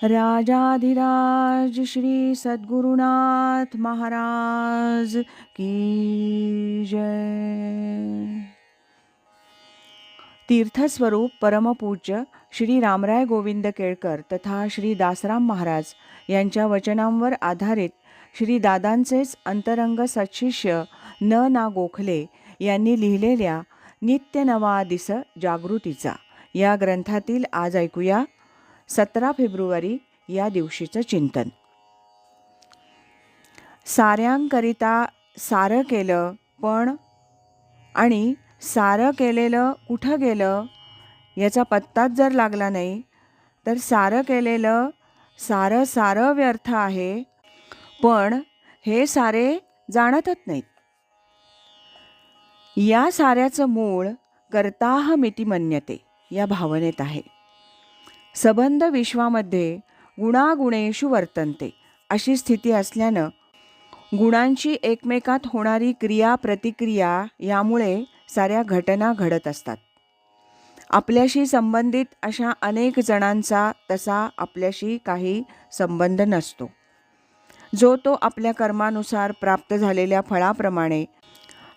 राजाधिराज श्री सद्गुरुनाथ महाराज की जय। तीर्थस्वरूप परमपूज्य श्री रामराय गोविंद केळकर तथा श्री दासराम महाराज यांच्या वचनांवर आधारित श्री दादांचेच अंतरंग सत्शिष्य ना गोखले यांनी लिहिलेल्या नित्य नवा दिस जागृतीचा या ग्रंथातील आज ऐकूया 17 फेब्रुवारी या दिवशीचं चिंतन. साऱ्यांकरिता सारं केलं पण आणि सारं केलेलं कुठं गेलं याचा पत्ताच जर लागला नाही तर सारं केलेलं सारं सारं व्यर्थ आहे, पण हे सारे जाणतच नाहीत. या साऱ्याचं मूळ कर्ताहमिति मन्यते या भावनेत आहे. सबंध विश्वामध्ये गुणागुणेषु वर्तन्ते अशी स्थिती असल्यानं गुणांची एकमेकात होणारी क्रिया प्रतिक्रिया यामुळे साऱ्या घटना घडत असतात. आपल्याशी संबंधित अशा अनेक जणांचा तसा आपल्याशी काही संबंध नसतो. जो तो आपल्या कर्मानुसार प्राप्त झालेल्या फळाप्रमाणे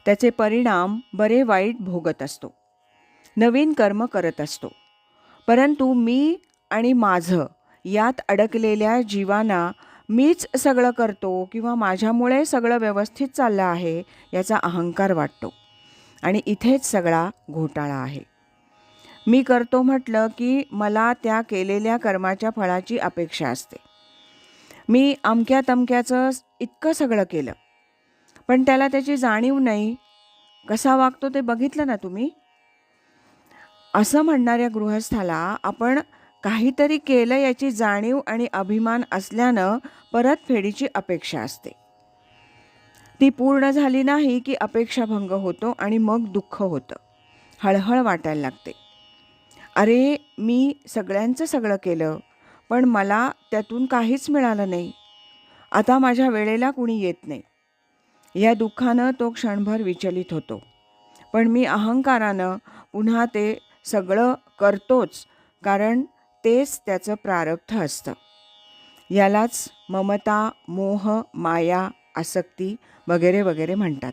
त्याचे परिणाम बरे वाईट भोगत असतो, नवीन कर्म करत असतो. परंतु मी आणि माझं यात अडकलेल्या जीवांना मीच सगळं करतो किंवा माझ्यामुळे सगळं व्यवस्थित चाललं आहे याचा अहंकार वाटतो आणि इथेच सगळा घोटाळा आहे. मी करतो म्हटलं की मला त्या केलेल्या कर्माच्या फळाची अपेक्षा असते. मी अमक्या तमक्याचं इतकं सगळं केलं पण त्याला त्याची जाणीव नाही. कसा वागतो ते बघितलं ना तुम्ही. असं म्हणणाऱ्या गृहस्थाला आपण काहीतरी केलं याची जाणीव आणि अभिमान असल्यानं परतफेडीची अपेक्षा असते. ती पूर्ण झाली नाही की अपेक्षाभंग होतो आणि मग दुःख होतं, हळहळ वाटायला लागते. अरे मी सगळ्यांचं सगळं केलं पण मला त्यातून काहीच मिळालं नाही, आता माझ्या वेळेला कुणी येत नाही. या दुःखानं तो क्षणभर विचलित होतो, पण मी अहंकारानं पुन्हा ते सगळं करतोच, कारण तेच त्याचं प्रारब्ध असतं. यालाच ममता, मोह, माया, आसक्ती वगैरे वगैरे म्हणतात.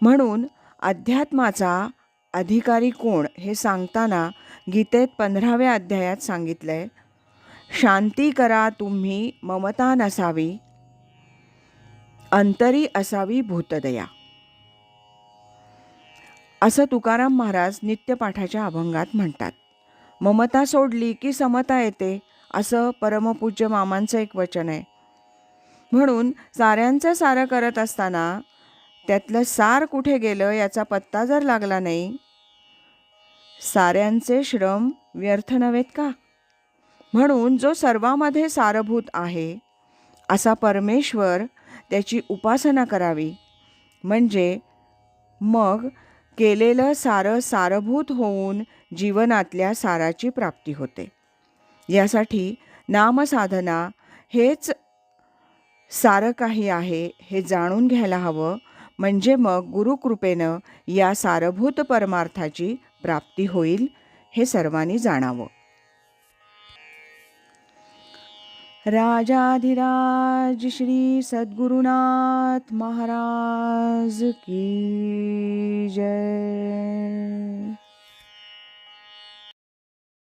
म्हणून अध्यात्माचा अधिकारी कोण हे सांगताना गीतेत 15व्या अध्यायात सांगितलंय, शांती करा तुम्ही ममता नसावी, अंतरी असावी भूतदया. असं तुकाराम महाराज नित्यपाठाच्या अभंगात म्हणतात. ममता सोडली की समता येते असं परमपूज्य मामांचं एक वचन आहे. म्हणून साऱ्यांचं सारं करत असताना त्यातलं सार कुठे गेलं याचा पत्ता जर लागला नाही, साऱ्यांचे श्रम व्यर्थ नव्हेत का? म्हणून जो सर्वामध्ये सारभूत आहे असा परमेश्वर त्याची उपासना करावी, म्हणजे मग केलेलं सारं सारभूत होऊन जीवनातल्या साराची प्राप्ती होते. यासाठी नामसाधना हेच सारं काही आहे हे जाणून घ्यायला हवं, म्हणजे मग गुरुकृपेनं या सारभूत परमार्थाची प्राप्ती होईल हे सर्वांनी जाणावं. राजाधिराज श्री सद्गुरुनाथ महाराज की जय.